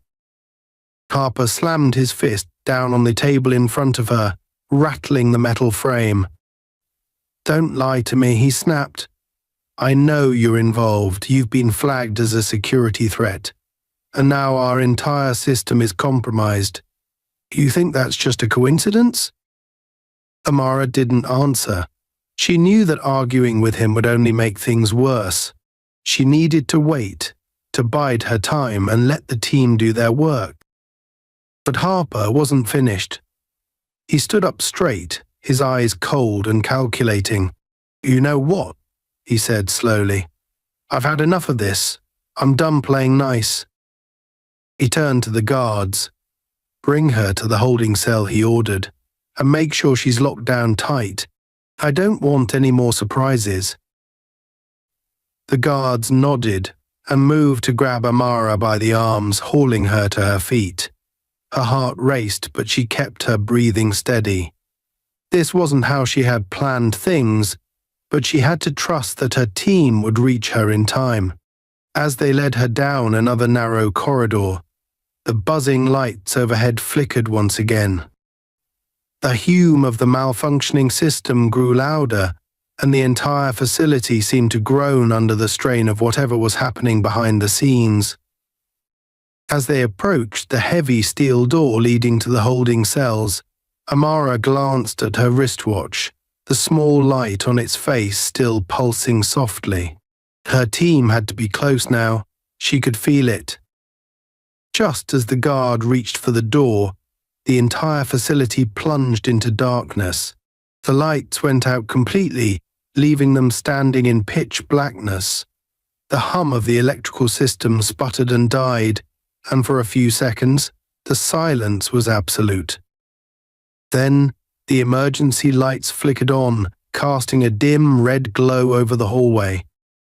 Harper slammed his fist down on the table in front of her, rattling the metal frame. "Don't lie to me," he snapped. "I know you're involved. You've been flagged as a security threat. And now our entire system is compromised. You think that's just a coincidence?" Amara didn't answer. She knew that arguing with him would only make things worse. She needed to wait, to bide her time and let the team do their work. But Harper wasn't finished. He stood up straight, his eyes cold and calculating. "You know what?" he said slowly. "I've had enough of this. I'm done playing nice." He turned to the guards. "Bring her to the holding cell," he ordered, "and make sure she's locked down tight. I don't want any more surprises." The guards nodded and moved to grab Amara by the arms, hauling her to her feet. Her heart raced, but she kept her breathing steady. This wasn't how she had planned things, but she had to trust that her team would reach her in time. As they led her down another narrow corridor, the buzzing lights overhead flickered once again. The hum of the malfunctioning system grew louder, and the entire facility seemed to groan under the strain of whatever was happening behind the scenes. As they approached the heavy steel door leading to the holding cells, Amara glanced at her wristwatch, the small light on its face still pulsing softly. Her team had to be close now. She could feel it. Just as the guard reached for the door, the entire facility plunged into darkness. The lights went out completely, leaving them standing in pitch blackness. The hum of the electrical system sputtered and died, and for a few seconds, the silence was absolute. Then, the emergency lights flickered on, casting a dim red glow over the hallway.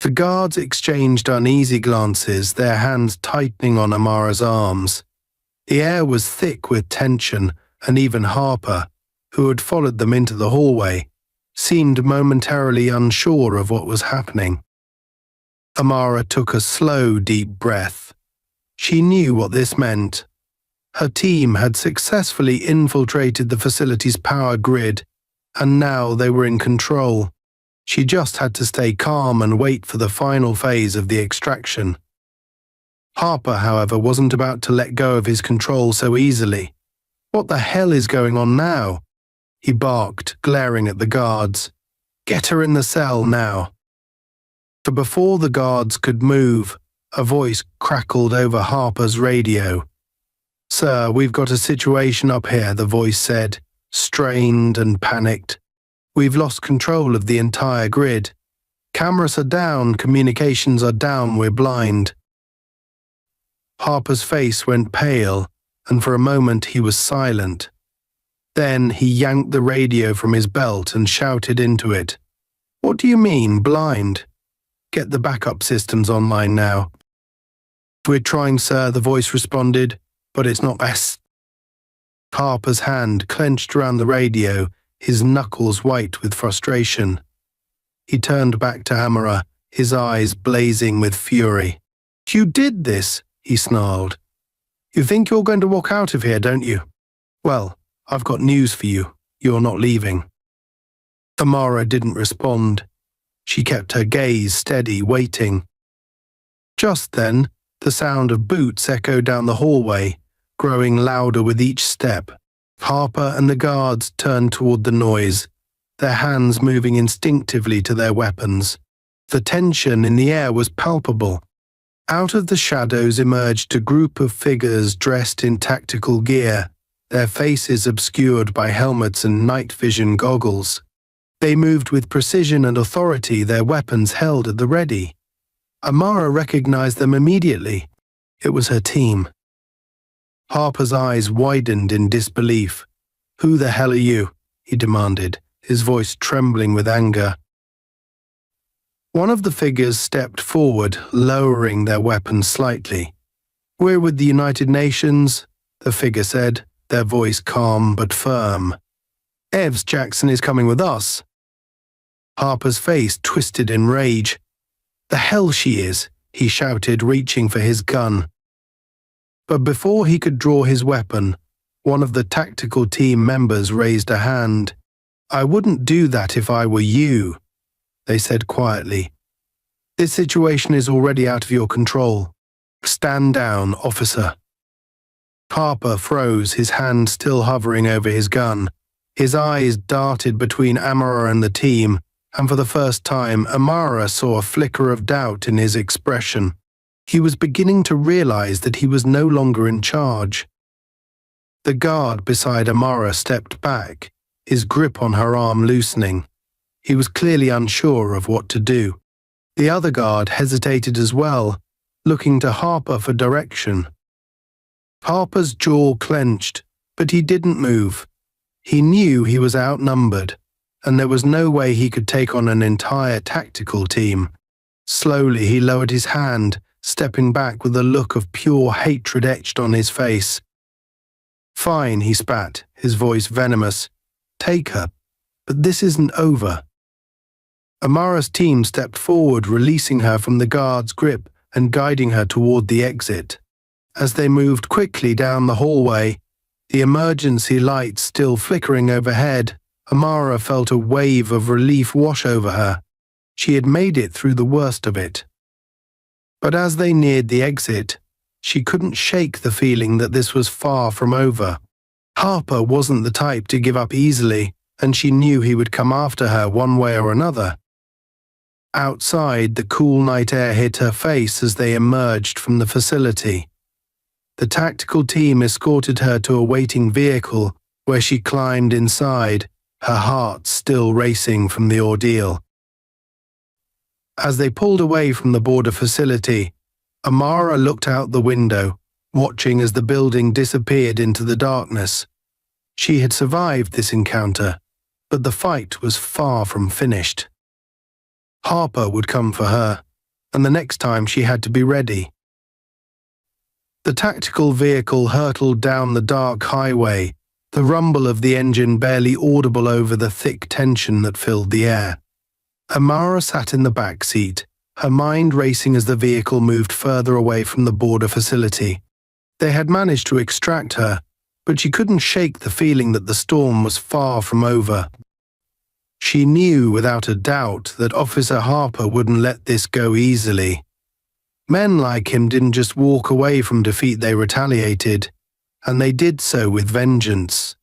The guards exchanged uneasy glances, their hands tightening on Amara's arms. The air was thick with tension, and even Harper, who had followed them into the hallway, seemed momentarily unsure of what was happening. Amara took a slow, deep breath. She knew what this meant. Her team had successfully infiltrated the facility's power grid, and now they were in control. She just had to stay calm and wait for the final phase of the extraction. Harper, however, wasn't about to let go of his control so easily. "What the hell is going on now?" he barked, glaring at the guards. "Get her in the cell now." But before the guards could move, a voice crackled over Harper's radio. "Sir, we've got a situation up here," the voice said, strained and panicked. "We've lost control of the entire grid. Cameras are down, communications are down, we're blind." Harper's face went pale, and for a moment he was silent. Then he yanked the radio from his belt and shouted into it. "What do you mean, blind? Get the backup systems online now." "We're trying, sir," the voice responded, "but it's not best." Harper's hand clenched around the radio, his knuckles white with frustration. He turned back to Amara, his eyes blazing with fury. "You did this," he snarled. "You think you're going to walk out of here, don't you? Well, I've got news for you. You're not leaving." Amara didn't respond. She kept her gaze steady, waiting. Just then, the sound of boots echoed down the hallway, growing louder with each step. Harper and the guards turned toward the noise, their hands moving instinctively to their weapons. The tension in the air was palpable. Out of the shadows emerged a group of figures dressed in tactical gear, their faces obscured by helmets and night vision goggles. They moved with precision and authority, their weapons held at the ready. Amara recognized them immediately. It was her team. Harper's eyes widened in disbelief. "Who the hell are you?" he demanded, his voice trembling with anger. One of the figures stepped forward, lowering their weapons slightly. "We're with the United Nations," the figure said, their voice calm but firm. "Evs Jackson is coming with us." Harper's face twisted in rage. "The hell she is," he shouted, reaching for his gun. But before he could draw his weapon, one of the tactical team members raised a hand. "I wouldn't do that if I were you," they said quietly. "This situation is already out of your control. Stand down, officer." Harper froze, his hand still hovering over his gun. His eyes darted between Amara and the team, and for the first time, Amara saw a flicker of doubt in his expression. He was beginning to realize that he was no longer in charge. The guard beside Amara stepped back, his grip on her arm loosening. He was clearly unsure of what to do. The other guard hesitated as well, looking to Harper for direction. Harper's jaw clenched, but he didn't move. He knew he was outnumbered, and there was no way he could take on an entire tactical team. Slowly he lowered his hand, stepping back with a look of pure hatred etched on his face. "Fine," he spat, his voice venomous. "Take her, but this isn't over." Amara's team stepped forward, releasing her from the guard's grip and guiding her toward the exit. As they moved quickly down the hallway, the emergency lights still flickering overhead, Amara felt a wave of relief wash over her. She had made it through the worst of it. But as they neared the exit, she couldn't shake the feeling that this was far from over. Harper wasn't the type to give up easily, and she knew he would come after her one way or another. Outside, the cool night air hit her face as they emerged from the facility. The tactical team escorted her to a waiting vehicle where she climbed inside, her heart still racing from the ordeal. As they pulled away from the border facility, Amara looked out the window, watching as the building disappeared into the darkness. She had survived this encounter, but the fight was far from finished. Harper would come for her, and the next time she had to be ready. The tactical vehicle hurtled down the dark highway, the rumble of the engine barely audible over the thick tension that filled the air. Amara sat in the back seat, her mind racing as the vehicle moved further away from the border facility. They had managed to extract her, but she couldn't shake the feeling that the storm was far from over. She knew without a doubt that Officer Harper wouldn't let this go easily. Men like him didn't just walk away from defeat, they retaliated, and they did so with vengeance.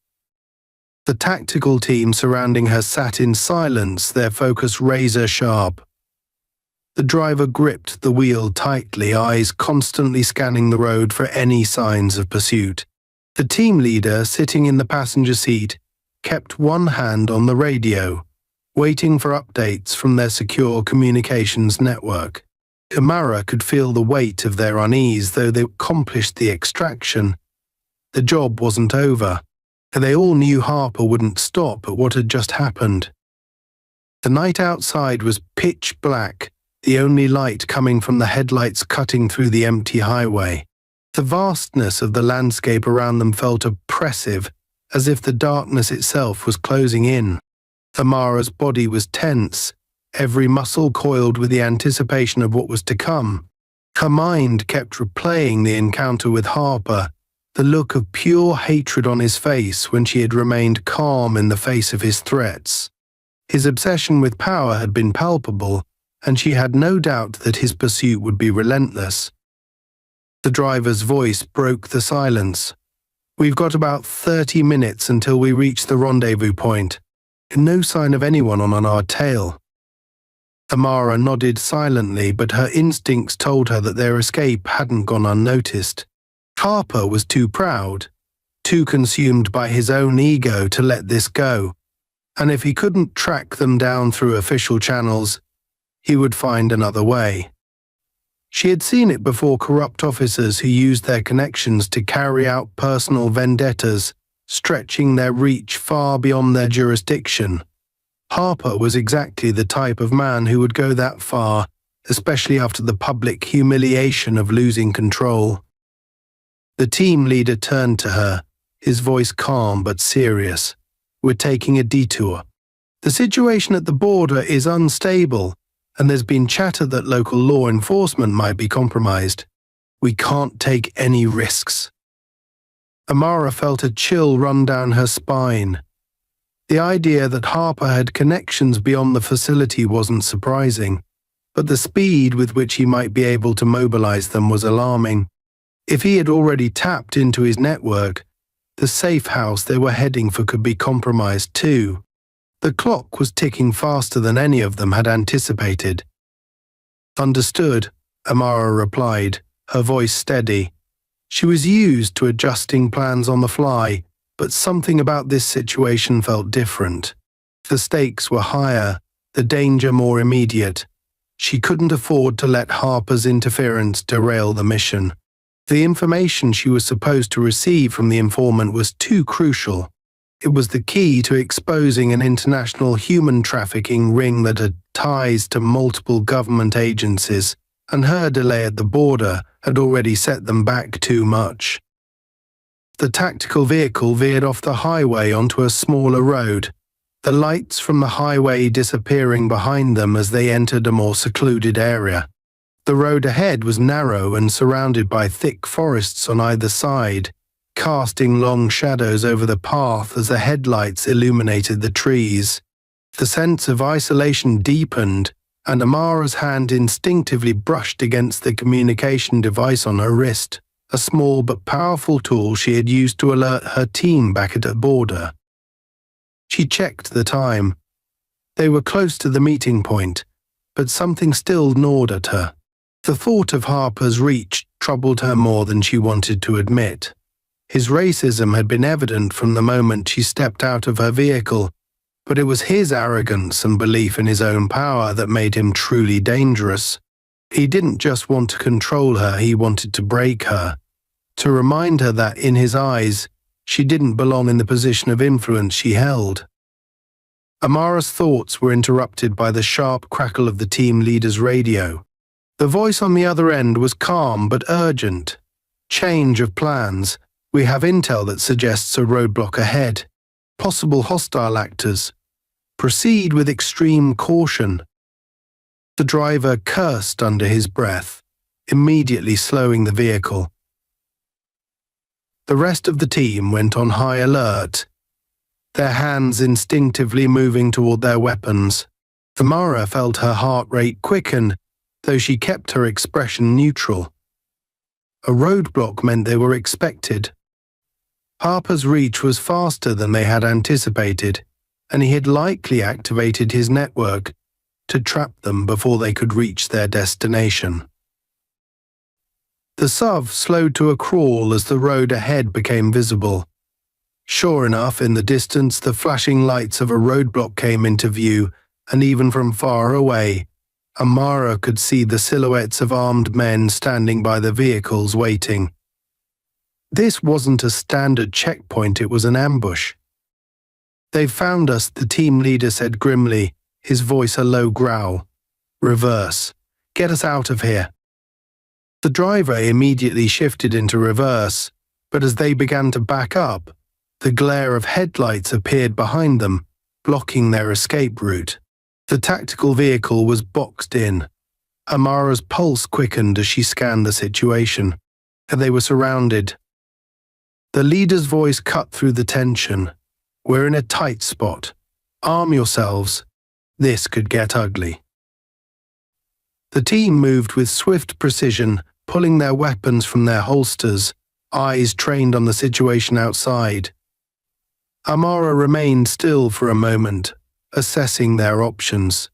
The tactical team surrounding her sat in silence, their focus razor sharp. The driver gripped the wheel tightly, eyes constantly scanning the road for any signs of pursuit. The team leader, sitting in the passenger seat, kept one hand on the radio, waiting for updates from their secure communications network. Amara could feel the weight of their unease. Though they accomplished the extraction, the job wasn't over. They all knew Harper wouldn't stop at what had just happened. The night outside was pitch black, the only light coming from the headlights cutting through the empty highway. The vastness of the landscape around them felt oppressive, as if the darkness itself was closing in. Amara's body was tense, every muscle coiled with the anticipation of what was to come. Her mind kept replaying the encounter with Harper, the look of pure hatred on his face when she had remained calm in the face of his threats. His obsession with power had been palpable, and she had no doubt that his pursuit would be relentless. The driver's voice broke the silence. "We've got about 30 minutes until we reach the rendezvous point. No sign of anyone on our tail." Amara nodded silently, but her instincts told her that their escape hadn't gone unnoticed. Harper was too proud, too consumed by his own ego to let this go, and if he couldn't track them down through official channels, he would find another way. She had seen it before: corrupt officers who used their connections to carry out personal vendettas, stretching their reach far beyond their jurisdiction. Harper was exactly the type of man who would go that far, especially after the public humiliation of losing control. The team leader turned to her, his voice calm but serious. "We're taking a detour. The situation at the border is unstable, and there's been chatter that local law enforcement might be compromised. We can't take any risks." Amara felt a chill run down her spine. The idea that Harper had connections beyond the facility wasn't surprising, but the speed with which he might be able to mobilize them was alarming. If he had already tapped into his network, the safe house they were heading for could be compromised too. The clock was ticking faster than any of them had anticipated. "Understood," Amara replied, her voice steady. She was used to adjusting plans on the fly, but something about this situation felt different. The stakes were higher, the danger more immediate. She couldn't afford to let Harper's interference derail the mission. The information she was supposed to receive from the informant was too crucial. It was the key to exposing an international human trafficking ring that had ties to multiple government agencies, and her delay at the border had already set them back too much. The tactical vehicle veered off the highway onto a smaller road, the lights from the highway disappearing behind them as they entered a more secluded area. The road ahead was narrow and surrounded by thick forests on either side, casting long shadows over the path as the headlights illuminated the trees. The sense of isolation deepened, and Amara's hand instinctively brushed against the communication device on her wrist, a small but powerful tool she had used to alert her team back at the border. She checked the time. They were close to the meeting point, but something still gnawed at her. The thought of Harper's reach troubled her more than she wanted to admit. His racism had been evident from the moment she stepped out of her vehicle, but it was his arrogance and belief in his own power that made him truly dangerous. He didn't just want to control her, he wanted to break her, to remind her that, in his eyes, she didn't belong in the position of influence she held. Amara's thoughts were interrupted by the sharp crackle of the team leader's radio. The voice on the other end was calm but urgent. "Change of plans. We have intel that suggests a roadblock ahead. Possible hostile actors. Proceed with extreme caution." The driver cursed under his breath, immediately slowing the vehicle. The rest of the team went on high alert, their hands instinctively moving toward their weapons. Amara felt her heart rate quicken, though she kept her expression neutral. A roadblock meant they were expected. Harper's reach was faster than they had anticipated, and he had likely activated his network to trap them before they could reach their destination. The SUV slowed to a crawl as the road ahead became visible. Sure enough, in the distance, the flashing lights of a roadblock came into view, and even from far away, Amara could see the silhouettes of armed men standing by the vehicles waiting. This wasn't a standard checkpoint, it was an ambush. "They've found us," the team leader said grimly, his voice a low growl. "Reverse. Get us out of here." The driver immediately shifted into reverse, but as they began to back up, the glare of headlights appeared behind them, blocking their escape route. The tactical vehicle was boxed in. Amara's pulse quickened as she scanned the situation, and they were surrounded. The leader's voice cut through the tension. "We're in a tight spot. Arm yourselves. This could get ugly. The team moved with swift precision, pulling their weapons from their holsters, eyes trained on the situation outside. Amara remained still for a moment, assessing their options.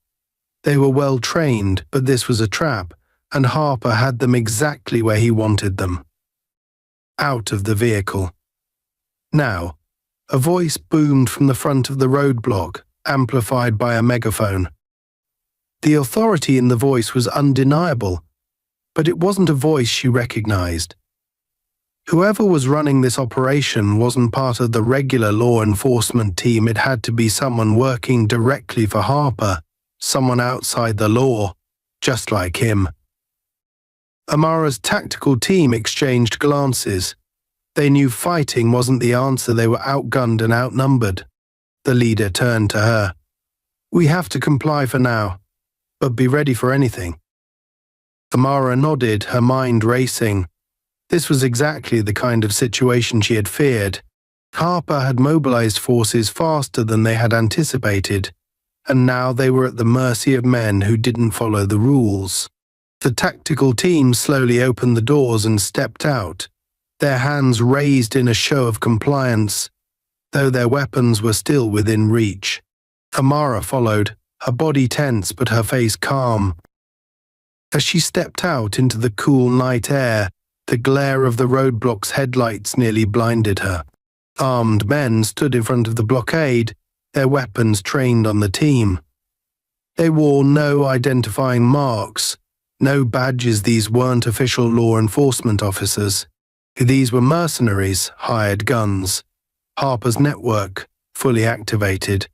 They were well trained, but this was a trap, and Harper had them exactly where he wanted them. Out of the vehicle. Now, a voice boomed from the front of the roadblock, amplified by a megaphone. The authority in the voice was undeniable, but it wasn't a voice she recognized. Whoever was running this operation wasn't part of the regular law enforcement team. It had to be someone working directly for Harper, someone outside the law, just like him. Amara's tactical team exchanged glances. They knew fighting wasn't the answer. They were outgunned and outnumbered. The leader turned to her. "We have to comply for now, but be ready for anything." Amara nodded, her mind racing. This was exactly the kind of situation she had feared. Harper had mobilized forces faster than they had anticipated, and now they were at the mercy of men who didn't follow the rules. The tactical team slowly opened the doors and stepped out, their hands raised in a show of compliance, though their weapons were still within reach. Amara followed, her body tense but her face calm. As she stepped out into the cool night air, the glare of the roadblock's headlights nearly blinded her. Armed men stood in front of the blockade, their weapons trained on the team. They wore no identifying marks, no badges. These weren't official law enforcement officers. These were mercenaries, hired guns. Harper's network, fully activated.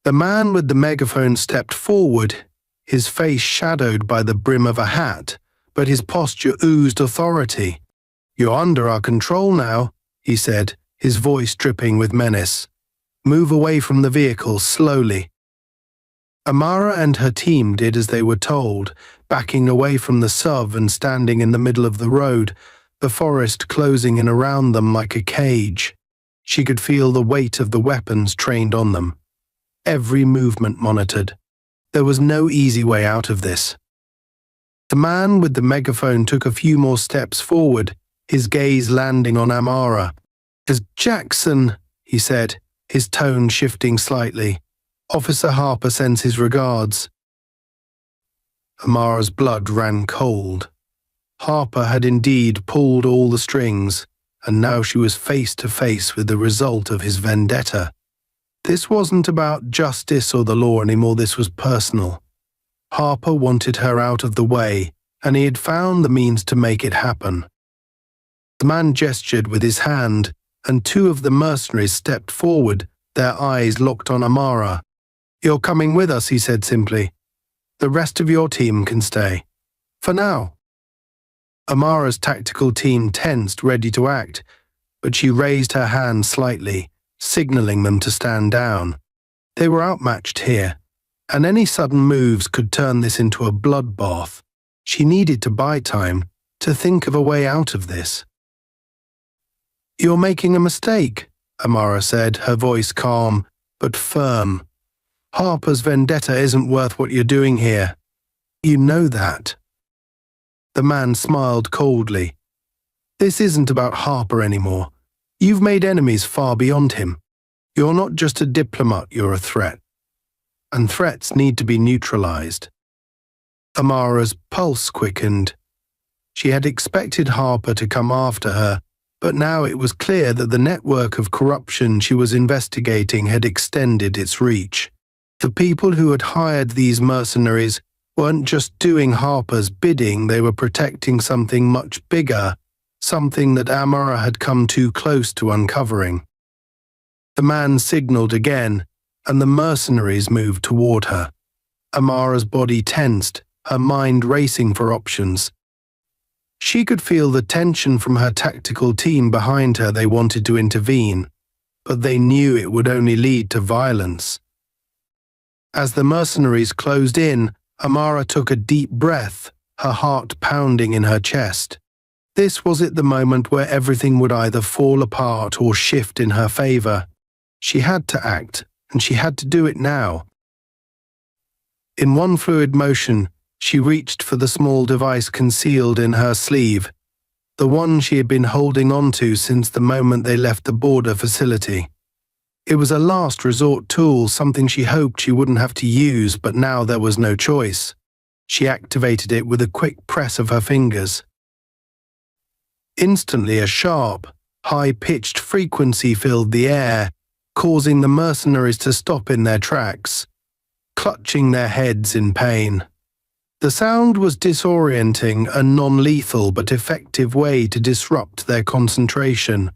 The man with the megaphone stepped forward, his face shadowed by the brim of a hat, but his posture oozed authority. "You're under our control now," he said, his voice dripping with menace. "Move away from the vehicle slowly." Amara and her team did as they were told, backing away from the SUV and standing in the middle of the road, the forest closing in around them like a cage. She could feel the weight of the weapons trained on them. Every movement monitored. There was no easy way out of this. The man with the megaphone took a few more steps forward, his gaze landing on Amara. "As Jackson," he said, his tone shifting slightly. "Officer Harper sends his regards." Amara's blood ran cold. Harper had indeed pulled all the strings, and now she was face to face with the result of his vendetta. This wasn't about justice or the law anymore. This was personal. Harper wanted her out of the way, and he had found the means to make it happen. The man gestured with his hand, and two of the mercenaries stepped forward, their eyes locked on Amara. "You're coming with us," he said simply. "The rest of your team can stay. For now." Amara's tactical team tensed, ready to act, but she raised her hand slightly, signaling them to stand down. They were outmatched here, and any sudden moves could turn this into a bloodbath. She needed to buy time, to think of a way out of this. "You're making a mistake," Amara said, her voice calm, but firm. "Harper's vendetta isn't worth what you're doing here. You know that." The man smiled coldly. "This isn't about Harper anymore. You've made enemies far beyond him. You're not just a diplomat, you're a threat. And threats need to be neutralized." Amara's pulse quickened. She had expected Harper to come after her, but now it was clear that the network of corruption she was investigating had extended its reach. The people who had hired these mercenaries weren't just doing Harper's bidding, they were protecting something much bigger, something that Amara had come too close to uncovering. The man signaled again, and the mercenaries moved toward her. Amara's body tensed, her mind racing for options. She could feel the tension from her tactical team behind her. They wanted to intervene, but they knew it would only lead to violence. As the mercenaries closed in, Amara took a deep breath, her heart pounding in her chest. This was at the moment where everything would either fall apart or shift in her favor. She had to act, and she had to do it now. In one fluid motion, she reached for the small device concealed in her sleeve, the one she had been holding onto since the moment they left the border facility. It was a last resort tool, something she hoped she wouldn't have to use, but now there was no choice. She activated it with a quick press of her fingers. Instantly, a sharp, high-pitched frequency filled the air, causing the mercenaries to stop in their tracks, clutching their heads in pain. The sound was disorienting, a non-lethal but effective way to disrupt their concentration.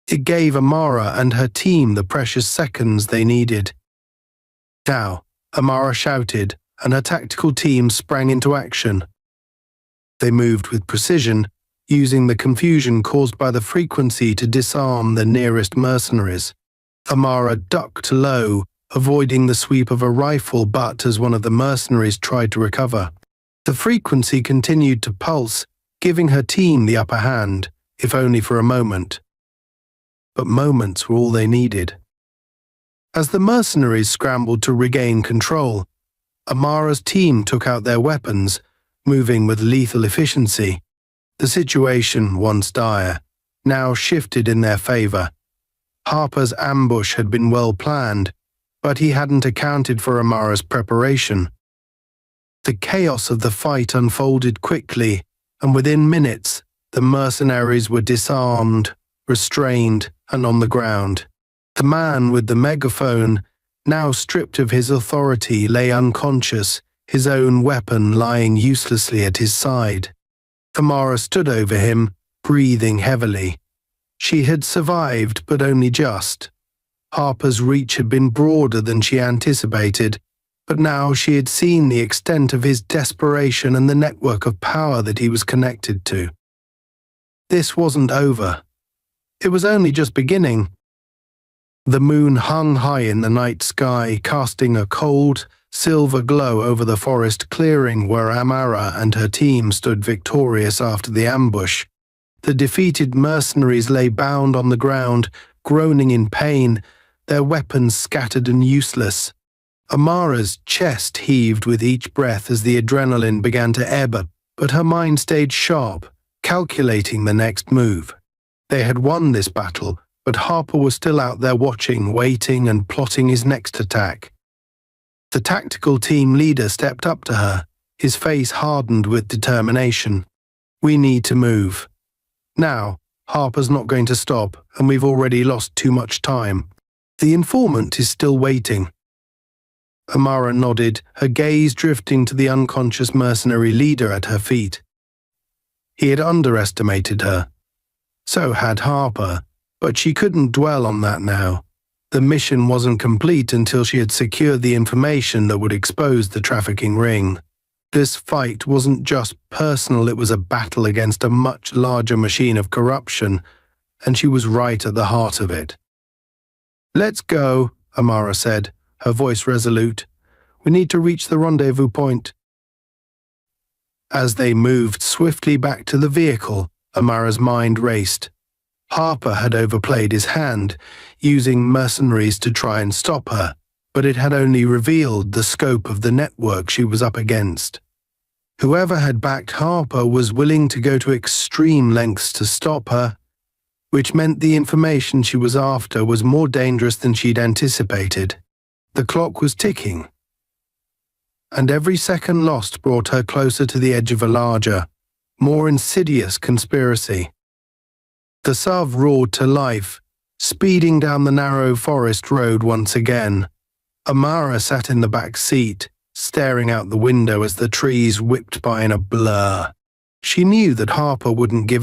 It gave Amara and her team the precious seconds they needed. "Now," Amara shouted, and her tactical team sprang into action. They moved with precision, using the confusion caused by the frequency to disarm the nearest mercenaries. Amara ducked low, avoiding the sweep of a rifle, but as one of the mercenaries tried to recover, the frequency continued to pulse, giving her team the upper hand, if only for a moment. But moments were all they needed. As the mercenaries scrambled to regain control, Amara's team took out their weapons, moving with lethal efficiency. The situation, once dire, now shifted in their favor. Harper's ambush had been well planned, but he hadn't accounted for Amara's preparation. The chaos of the fight unfolded quickly, and within minutes, the mercenaries were disarmed, restrained, and on the ground. The man with the megaphone, now stripped of his authority, lay unconscious, his own weapon lying uselessly at his side. Amara stood over him, breathing heavily. She had survived, but only just. Harper's reach had been broader than she anticipated, but now she had seen the extent of his desperation and the network of power that he was connected to. This wasn't over. It was only just beginning. The moon hung high in the night sky, casting a cold, silver glow over the forest clearing where Amara and her team stood victorious after the ambush. The defeated mercenaries lay bound on the ground, groaning in pain, their weapons scattered and useless. Amara's chest heaved with each breath as the adrenaline began to ebb, but her mind stayed sharp, calculating the next move. They had won this battle, but Harper was still out there watching, waiting, and plotting his next attack. The tactical team leader stepped up to her, his face hardened with determination. "We need to move. Now, Harper's not going to stop, and we've already lost too much time. The informant is still waiting." Amara nodded, her gaze drifting to the unconscious mercenary leader at her feet. He had underestimated her. So had Harper, but she couldn't dwell on that now. The mission wasn't complete until she had secured the information that would expose the trafficking ring. This fight wasn't just personal, it was a battle against a much larger machine of corruption, and she was right at the heart of it. "Let's go," Amara said, her voice resolute. "We need to reach the rendezvous point." As they moved swiftly back to the vehicle, Amara's mind raced. Harper had overplayed his hand, using mercenaries to try and stop her, but it had only revealed the scope of the network she was up against. Whoever had backed Harper was willing to go to extreme lengths to stop her, which meant the information she was after was more dangerous than she'd anticipated. The clock was ticking, and every second lost brought her closer to the edge of a larger, more insidious conspiracy. The Sov roared to life, speeding down the narrow forest road once again. Amara sat in the back seat, staring out the window as the trees whipped by in a blur. She knew that Harper wouldn't give